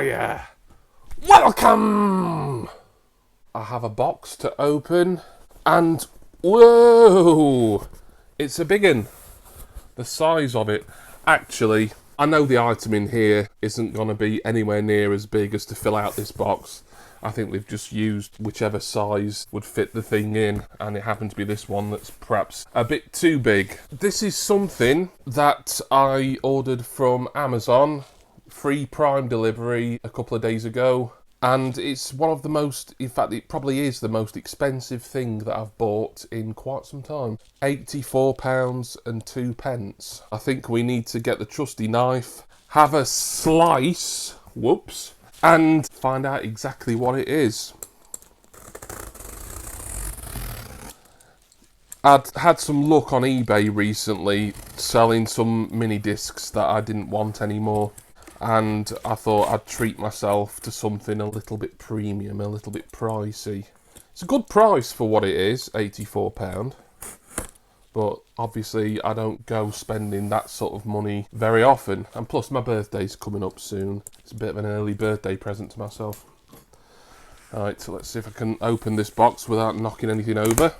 Hiya! Welcome! I have a box to open, and whoa! It's a big one. The size of it. Actually, I know the item in here isn't going to be anywhere near as big as to fill out this box. I think they've just used whichever size would fit the thing in, and it happened to be this one that's perhaps a bit too big. This is something that I ordered from Amazon, free Prime delivery a couple of days ago, and it's one of the most, in fact it probably is the most expensive thing that I've bought in quite some time. £84 and 2p. I think we need to get the trusty knife, have a slice, whoops, and find out exactly what it is. I'd had some luck on eBay recently selling some mini discs that I didn't want anymore, and I thought I'd treat myself to something a little bit premium, a little bit pricey. It's a good price for what it is, £84, but obviously I don't go spending that sort of money very often, and plus my birthday's coming up soon. It's a bit of an early birthday present to myself. Alright, so let's see if I can open this box without knocking anything over,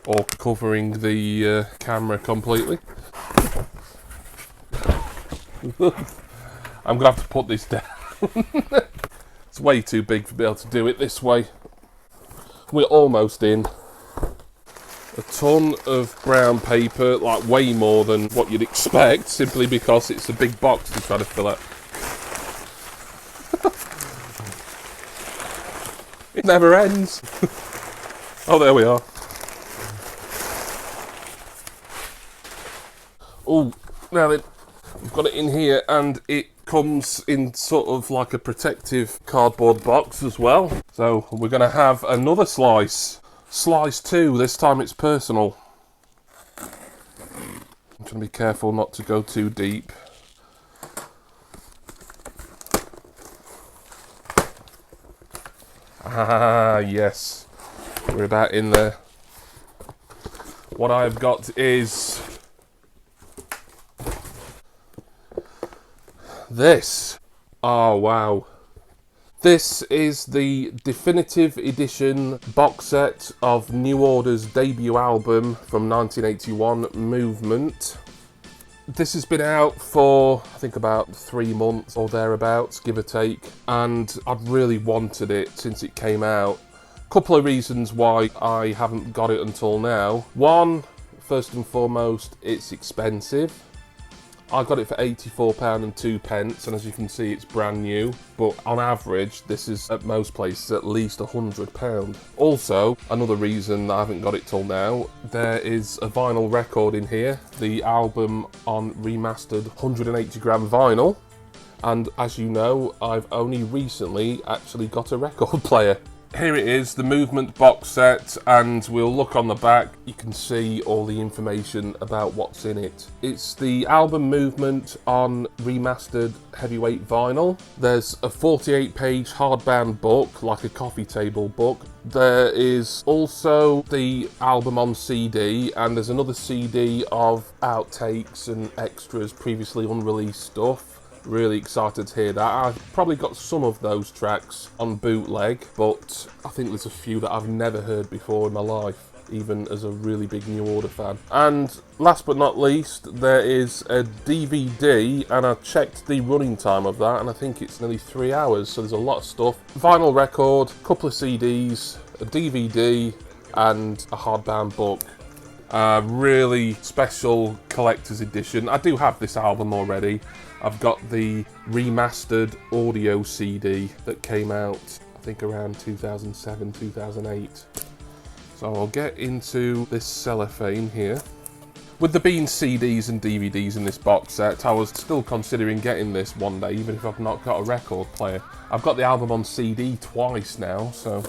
or covering the camera completely. I'm going to have to put this down. It's way too big to be able to do it this way. We're almost in. A ton of brown paper, like way more than what you'd expect, simply because it's a big box to try to fill out. It never ends. Oh, there we are. Oh, now then, we've got it in here, and it comes in sort of like a protective cardboard box as well. So we're going to have another slice. Slice 2, this time it's personal. I'm trying to be careful not to go too deep. Ah, yes. We're about in there. What I've got is this. Oh, wow. This is the definitive edition box set of New Order's debut album from 1981, Movement. This has been out for, I think, about 3 months or thereabouts, give or take, and I've really wanted it since it came out. Couple of reasons why I haven't got it until now. One, first and foremost, it's expensive. I got it for £84 and 2p, and as you can see it's brand new, but on average this is at most places at least £100. Also, another reason I haven't got it till now, there is a vinyl record in here, the album on remastered 180g vinyl, and as you know, I've only recently actually got a record player. Here it is, the Movement box set, and we'll look on the back. You can see all the information about what's in it. It's the album Movement on remastered heavyweight vinyl. There's a 48-page hardbound book, like a coffee table book. There is also the album on CD, and there's another CD of outtakes and extras, previously unreleased stuff. Really excited to hear that. I've probably got some of those tracks on bootleg, but I think there's a few that I've never heard before in my life, even as a really big New Order fan. And last but not least, there is a DVD, and I checked the running time of that, and I think it's nearly 3 hours, so there's a lot of stuff. Vinyl record, a couple of CDs, a DVD, and a hardbound book. Really special collector's edition. I do have this album already. I've got the remastered audio CD that came out, I think, around 2007, 2008. So I'll get into this cellophane here. With there being CDs and DVDs in this box set, I was still considering getting this one day, even if I've not got a record player. I've got the album on CD twice now, so...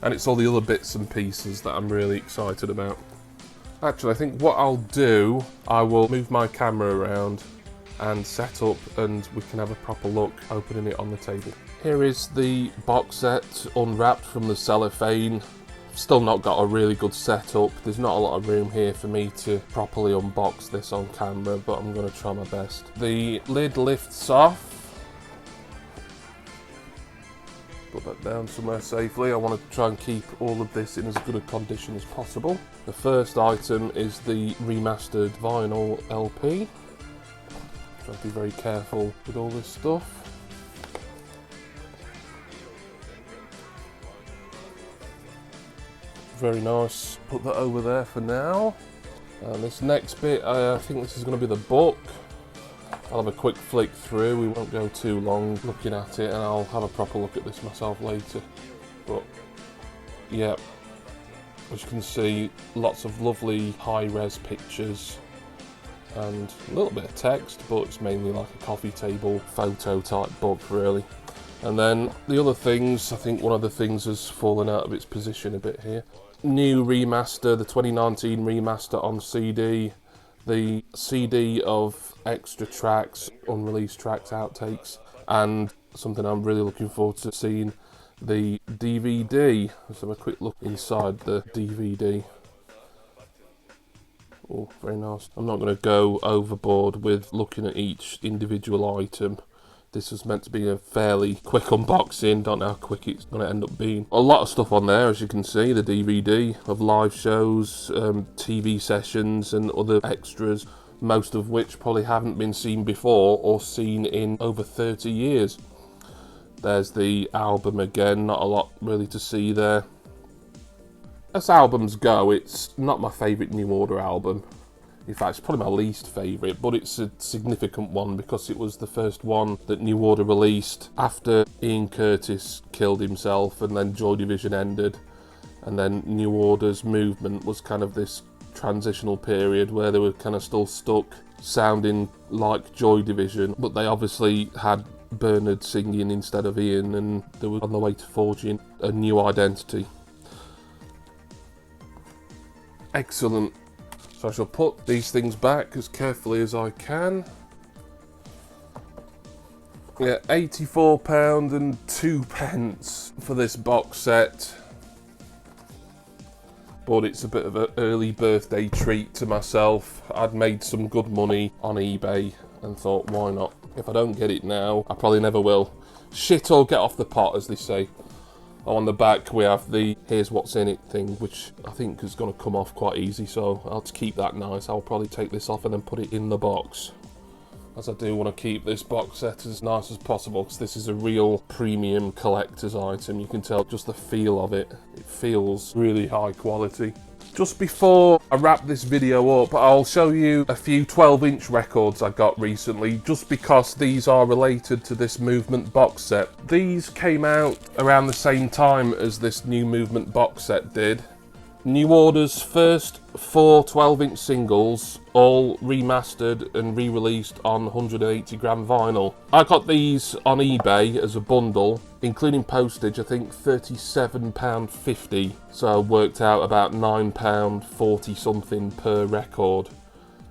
and it's all the other bits and pieces that I'm really excited about. Actually, I think what I'll do, I will move my camera around and set up, and we can have a proper look opening it on the table. Here is the box set unwrapped from the cellophane. Still not got a really good setup. There's not a lot of room here for me to properly unbox this on camera, but I'm going to try my best. The lid lifts off. Put that down somewhere safely. I want to try and keep all of this in as good a condition as possible. The first item is the remastered vinyl LP. Try to be very careful with all this stuff. Very nice. Put that over there for now. And this next bit, I think this is going to be the book. I'll have a quick flick through, we won't go too long looking at it, and I'll have a proper look at this myself later. But yeah, as you can see, lots of lovely high-res pictures and a little bit of text, but it's mainly like a coffee table photo type book really. And then the other things, I think one of the things has fallen out of its position a bit here. New remaster, the 2019 remaster on CD. The CD of extra tracks, unreleased tracks, outtakes, and something I'm really looking forward to seeing, the DVD. Let's have a quick look inside the DVD. Oh, very nice. I'm not going to go overboard with looking at each individual item. This was meant to be a fairly quick unboxing, don't know how quick it's going to end up being. A lot of stuff on there, as you can see, the DVD of live shows, TV sessions and other extras, most of which probably haven't been seen before or seen in over 30 years. There's the album again, not a lot really to see there. As albums go, it's not my favourite New Order album. In fact, it's probably my least favourite, but it's a significant one because it was the first one that New Order released after Ian Curtis killed himself and then Joy Division ended. And then New Order's movement was kind of this transitional period where they were kind of still stuck sounding like Joy Division, but they obviously had Bernard singing instead of Ian, and they were on the way to forging a new identity. Excellent. So I shall put these things back as carefully as I can. Yeah, £84 and 2 pence for this box set. But it's a bit of an early birthday treat to myself. I'd made some good money on eBay and thought, why not? If I don't get it now, I probably never will. Shit or get off the pot, as they say. On the back we have the here's what's in it thing, which I think is going to come off quite easy, so I'll just keep that nice. I'll probably take this off and then put it in the box, as I do want to keep this box set as nice as possible, because this is a real premium collector's item. You can tell just the feel of it. It feels really high quality. Just before I wrap this video up, I'll show you a few 12-inch records I got recently, just because these are related to this Movement box set. These came out around the same time as this new Movement box set did. New Order's first 4 12-inch singles, all remastered and re-released on 180-gram vinyl. I got these on eBay as a bundle, including postage, I think £37.50, so worked out about £9.40 something per record,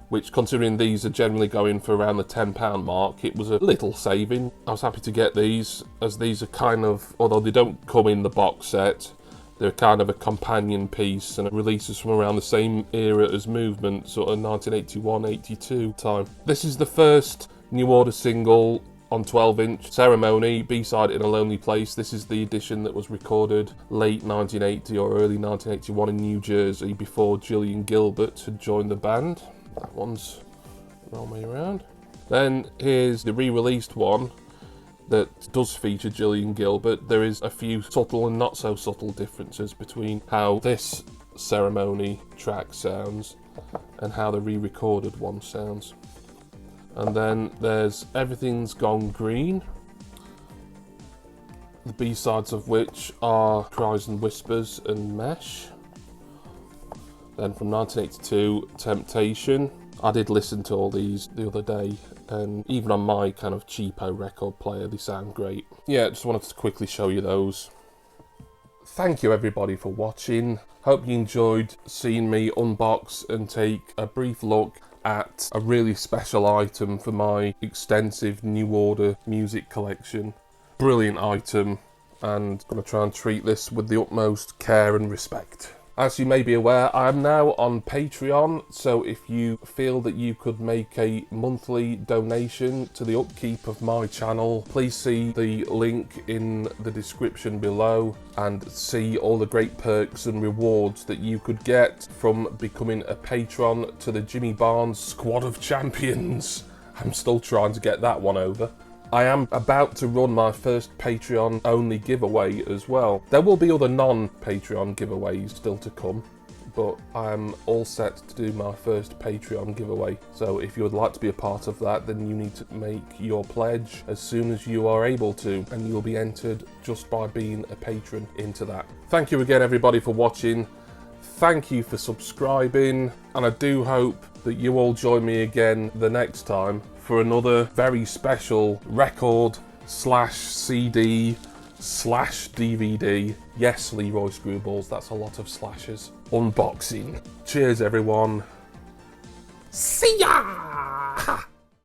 which, considering these are generally going for around the £10 mark, it was a little saving. I was happy to get these, as these are kind of, although they don't come in the box set, they're kind of a companion piece and it releases from around the same era as Movement, sort of 1981-82 time. This is the first New Order single on 12-inch, Ceremony, B-side In a Lonely Place. This is the edition that was recorded late 1980 or early 1981 in New Jersey before Gillian Gilbert had joined the band. That one's the wrong way around. Then here's the re-released one that does feature Gillian Gilbert. There is a few subtle and not so subtle differences between how this Ceremony track sounds and how the re-recorded one sounds. And then there's Everything's Gone Green, the B-sides of which are Cries and Whispers and Mesh. Then from 1982, Temptation. I did listen to all these the other day, and even on my kind of cheapo record player, they sound great. Yeah, just wanted to quickly show you those. Thank you everybody for watching. Hope you enjoyed seeing me unbox and take a brief look at a really special item for my extensive New Order music collection. Brilliant item. and going to try and treat this with the utmost care and respect. As you may be aware, I am now on Patreon, so if you feel that you could make a monthly donation to the upkeep of my channel, please see the link in the description below and see all the great perks and rewards that you could get from becoming a patron to the Jimmy Barnes Squad of Champions. I'm still trying to get that one over. I am about to run my first Patreon only giveaway as well. There will be other non-Patreon giveaways still to come, but I'm all set to do my first Patreon giveaway. So if you would like to be a part of that, then you need to make your pledge as soon as you are able to, and you'll be entered just by being a patron into that. Thank you again, everybody, for watching. Thank you for subscribing, and I do hope that you all join me again the next time for another very special record/CD/DVD. Yes, Leroy Screwballs, that's a lot of slashes. Unboxing. Cheers, everyone. See ya!